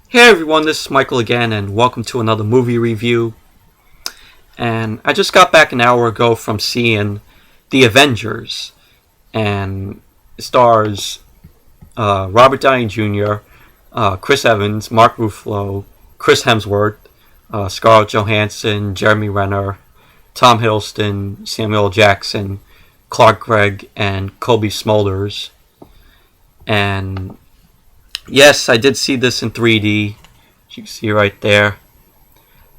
Hey everyone, this is Michael again, and welcome to another movie review. And I just got back an hour ago from seeing The Avengers, and it stars Robert Downey Jr., Chris Evans, Mark Ruffalo, Chris Hemsworth, Scarlett Johansson, Jeremy Renner, Tom Hiddleston, Samuel Jackson, Gregg, and Cobie Smulders. And yes, I did see this in 3D. As you can see right there.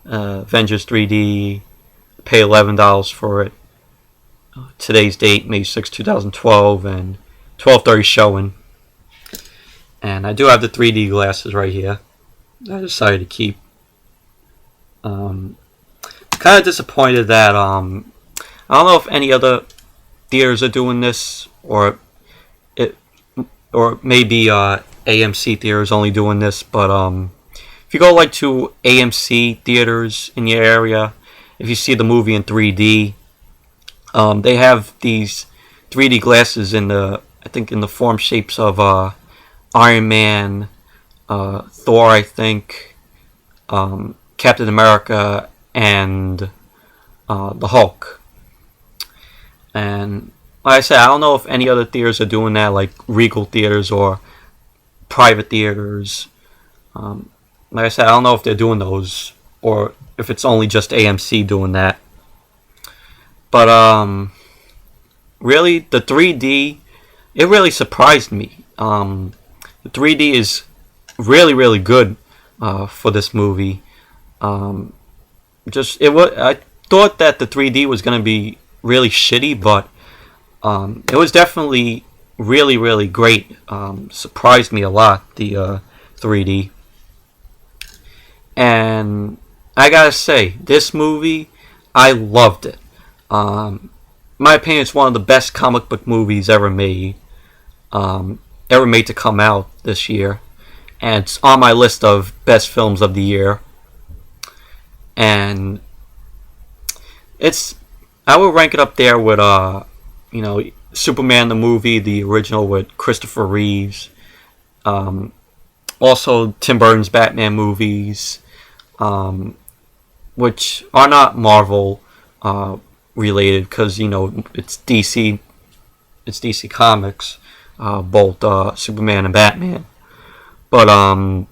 Avengers 3D. Pay $11 for it. Today's date, May 6, 2012, and 12:30 showing. And I do have the 3D glasses right here. I decided to keep. Kind of disappointed that I don't know if any other theaters are doing this, or maybe AMC theaters only doing this, but if you go to AMC theaters in your area, if you see the movie in 3D, they have these 3D glasses in the form shapes of Iron Man, Thor, I think, Captain America, and the Hulk. And like I said, I don't know if any other theaters are doing that, like Regal theaters or private theaters. Like I said, I don't know if they're doing those or if it's only just AMC doing that. But really, the 3D, it really surprised me. The 3D is really, really good for this movie. I thought that the 3D was going to be really shitty, but it was definitely really, really great. Surprised me a lot, the 3D. And I gotta say, this movie, I loved it. My opinion, it's one of the best comic book movies ever made. Ever made to come out this year. And it's on my list of best films of the year. And I would rank it up there with Superman the movie, the original with Christopher Reeves. Also Tim Burton's Batman movies, which are not Marvel related, because it's DC. It's DC Comics, both Superman and Batman. But I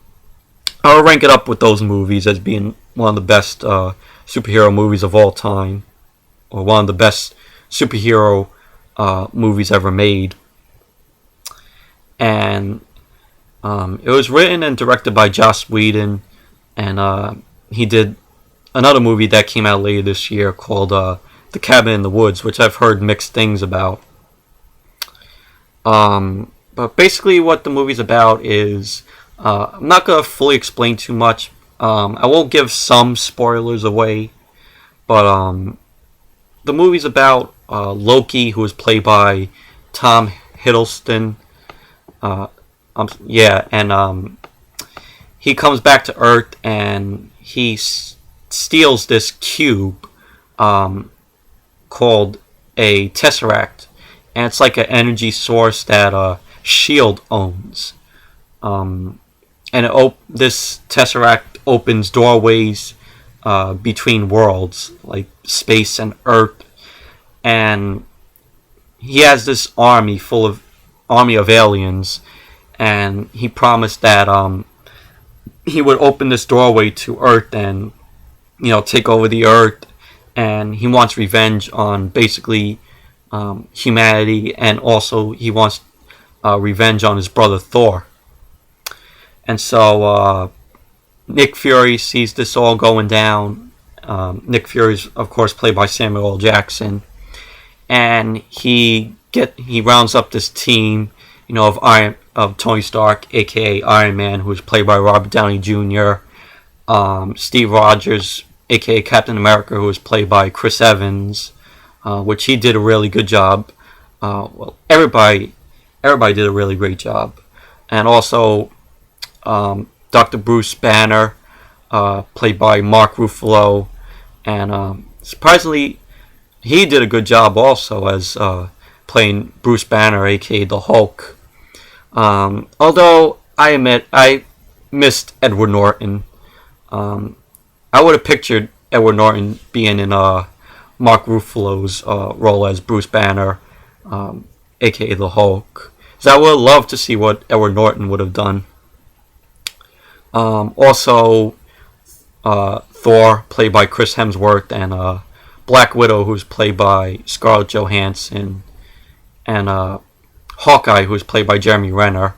would rank it up with those movies as being one of the best superhero movies of all time, or one of the best superhero movies ever made. And it was written and directed by Joss Whedon, and he did another movie that came out later this year called The Cabin in the Woods, which I've heard mixed things about. But basically what the movie's about is, I'm not going to fully explain too much. I will give some spoilers away, but the movie's about Loki, who is played by Tom Hiddleston. He comes back to Earth, and he steals this cube called a Tesseract, and it's like an energy source that S.H.I.E.L.D. owns. This Tesseract opens doorways between worlds, like space and Earth, and he has this army of aliens, and he promised that he would open this doorway to Earth and take over the Earth, and he wants revenge on basically humanity, and also he wants revenge on his brother Thor. And so Nick Fury sees this all going down. Nick Fury is, of course, played by Samuel L. Jackson, and he rounds up this team, of Tony Stark, aka Iron Man, who is played by Robert Downey Jr., Steve Rogers, aka Captain America, who is played by Chris Evans, which he did a really good job. Everybody did a really great job, and also Dr. Bruce Banner, played by Mark Ruffalo, and surprisingly, he did a good job also as playing Bruce Banner, aka the Hulk. Although I admit, I missed Edward Norton. I would have pictured Edward Norton being in Mark Ruffalo's role as Bruce Banner, aka the Hulk. So I would have loved to see what Edward Norton would have done. Also, Thor, played by Chris Hemsworth, and Black Widow, who's played by Scarlett Johansson, and Hawkeye, who's played by Jeremy Renner.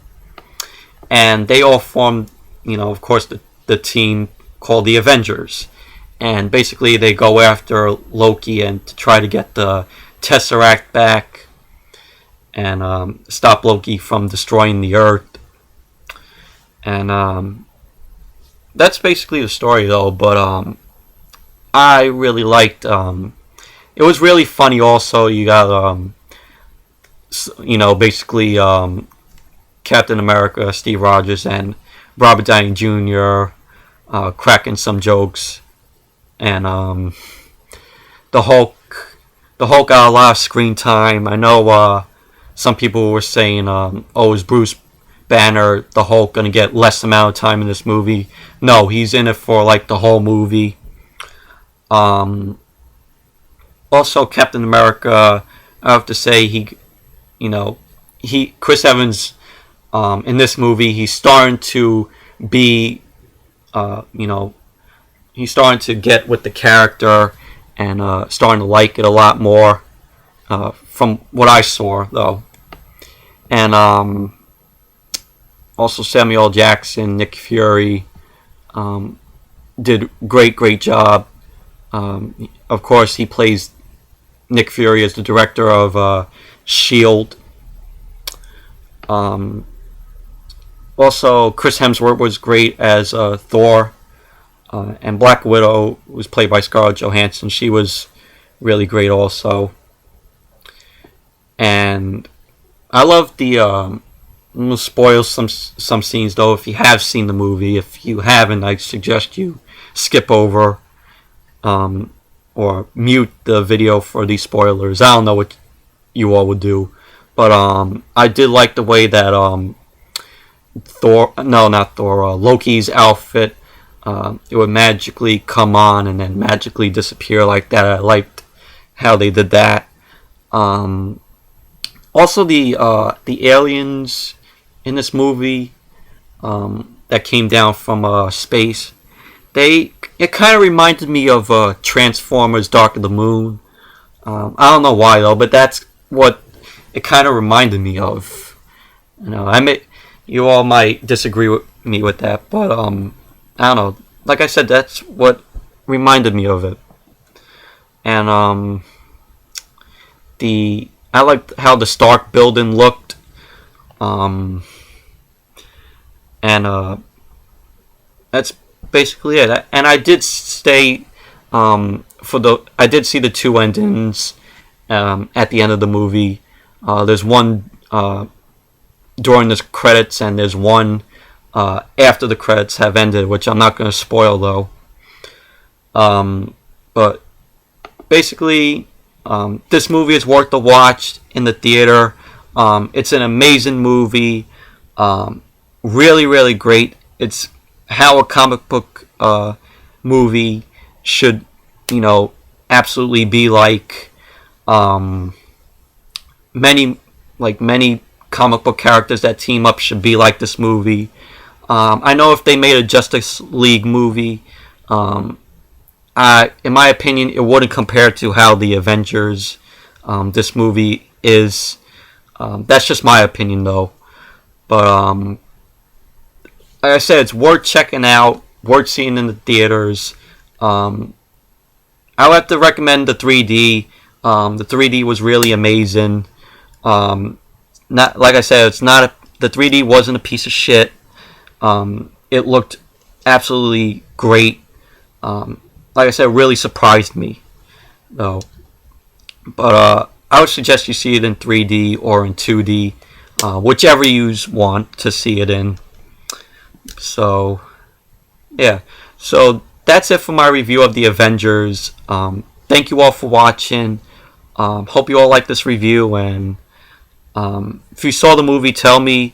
And they all formed, of course, the team called the Avengers. And basically they go after Loki and to try to get the Tesseract back and stop Loki from destroying the Earth. And that's basically the story, though. But I really liked. It was really funny. Also, you got basically Captain America, Steve Rogers, and Robert Downey Jr. Cracking some jokes, and the Hulk got a lot of screen time. I know some people were saying, is Bruce Banner, the Hulk, gonna get less amount of time in this movie? No, he's in it for like the whole movie. Also, Captain America, I have to say, Chris Evans, in this movie, he's starting to be, he's starting to get with the character and starting to like it a lot more, from what I saw, though. And also Samuel L. Jackson, Nick Fury, did great job. Of course, he plays Nick Fury as the director of S.H.I.E.L.D. Also, Chris Hemsworth was great as Thor, and Black Widow was played by Scarlett Johansson. She was really great also. And I love the. I'm gonna spoil some scenes, though. If you have seen the movie, if you haven't, I suggest you skip over, or mute the video for these spoilers. I don't know what you all would do, but I did like the way that Loki's outfit, it would magically come on and then magically disappear like that. I liked how they did that. Also, the aliens in this movie that came down from space, it kind of reminded me of Transformers: Dark of the Moon. I don't know why though, but that's what it kind of reminded me of. You all might disagree with me with that, but I don't know. Like I said, that's what reminded me of it. And I liked how the Stark building looked. And that's basically it. And I did stay I did see the two endings at the end of the movie. There's one during the credits, and there's one after the credits have ended, which I'm not going to spoil though. But basically, this movie is worth the watch in the theater. It's an amazing movie. Really great. It's how a comic book movie should, absolutely be like. Many comic book characters that team up should be like this movie. I know if they made a Justice League movie, in my opinion, it wouldn't compare to how the Avengers, this movie is. That's just my opinion, though. But like I said, it's worth checking out, worth seeing in the theaters. I would have to recommend the 3D. The 3D was really amazing. Not like I said, the 3D wasn't a piece of shit. It looked absolutely great. Like I said, it really surprised me, though. But I would suggest you see it in 3D or in 2D, whichever you want to see it in. So, yeah. So that's it for my review of the Avengers. Thank you all for watching. Hope you all like this review, and if you saw the movie, tell me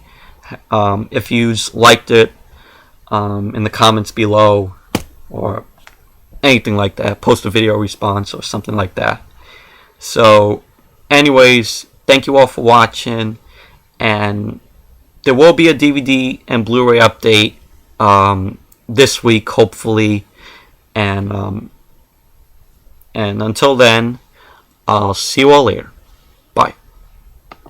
if you liked it. in the comments below, or anything like that. Post a video response or something like that. So, anyways, thank you all for watching, and there will be a DVD and Blu-ray update this week, hopefully, and until then, I'll see you all later.